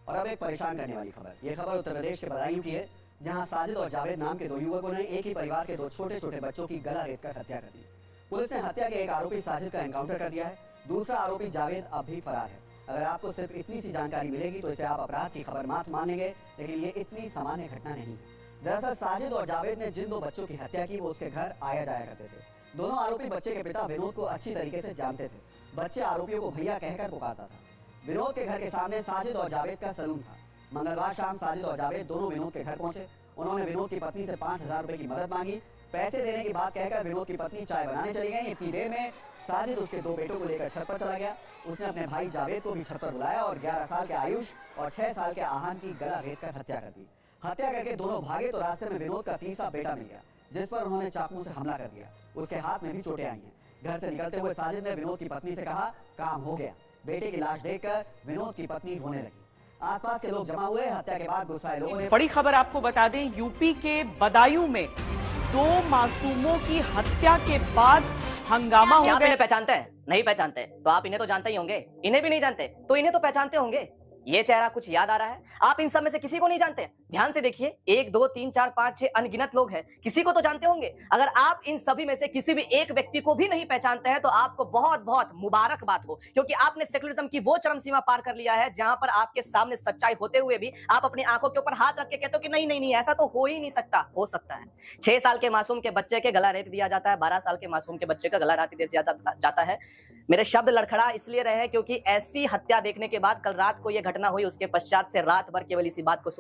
और अब एक परेशान करने वाली खबर। यह खबर उत्तर प्रदेश के बदायूं की है, जहां साजिद और जावेद नाम के दो युवकों ने एक ही परिवार के दो छोटे छोटे बच्चों की गला रेत कर हत्या कर दी। पुलिस ने हत्या के एक आरोपी साजिद का एनकाउंटर कर दिया है, दूसरा आरोपी जावेद अब भी फरार है। अगर आपको सिर्फ इतनी सी जानकारी मिलेगी तो इसे आप अपराध की खबर मात्र मान लेंगे, लेकिन ये इतनी सामान्य घटना नहीं है। दरअसल साजिद और जावेद ने जिन दो बच्चों की हत्या की वो उसके घर आया जाया करते थे। दोनों आरोपी बच्चे के पिता विनोद को अच्छी तरीके से जानते थे। बच्चे आरोपियों को भैया कहकर पुकारता था। विनोद के घर के सामने साजिद और जावेद का सैलून था। मंगलवार शाम साजिद और जावेद दोनों विनोद के घर पहुंचे। उन्होंने विनोद की पत्नी से 5,000 रुपए की मदद मांगी। पैसे देने की बात कहकर विनोद की पत्नी चाय बनाने चली गई। इतनी देर में साजिद उसके दो बेटों को लेकर छत पर चला गया। उसने अपने भाई जावेद को भी छत पर बुलाया और 11 साल के आयुष और 6 साल के आहान की गला रेत कर हत्या कर दी। हत्या करके दोनों भागे तो रास्ते में विनोद का तीसरा बेटा मिल गया, जिस पर उन्होंने चाकू से हमला कर दिया। उसके हाथ में भी चोटें आई हैं। घर से निकलते हुए साजिद ने विनोद की पत्नी से कहा, काम हो गया। बेटे की लाश देखकर विनोद की पत्नी रोने लगी। आसपास के लोग जमा हुए। हत्या के बाद गुस्साए लोगों ने बड़ी खबर आपको बता दें, यूपी के बदायूं में 2 मासूमों की हत्या के बाद हंगामा हो आप गया। इन्हें पहचानते हैं? नहीं पहचानते तो आप इन्हें तो जानते ही होंगे। इन्हें भी नहीं जानते तो इन्हें तो पहचानते होंगे। ये चेहरा कुछ याद आ रहा है? आप इन सब में से किसी को नहीं जानते? ध्यान से देखिए, 1 2 3 4 5 6 अनगिनत लोग हैं, किसी को तो जानते होंगे। अगर आप इन सभी में से किसी भी एक व्यक्ति को भी नहीं पहचानते हैं तो आपको बहुत बहुत मुबारकबाद हो, क्योंकि आपने सेकुलरिज्म की वो चरम सीमा पार कर लिया है जहां पर आपके सामने सच्चाई होते हुए भी आप अपनी आंखों के ऊपर हाथ रख के कहते हो कि नहीं नहीं नहीं, ऐसा तो हो ही नहीं सकता। हो सकता है। 6 साल के मासूम के बच्चे के गला रेत दिया जाता है, 12 साल के मासूम के बच्चे का गला रेत दिया जाता है। मेरे शब्द लड़खड़ा इसलिए रहे क्योंकि ऐसी हत्या देखने के बाद कल रात को यह घटना हुई, उसके पश्चात से रात भर केवल इसी बात को सोच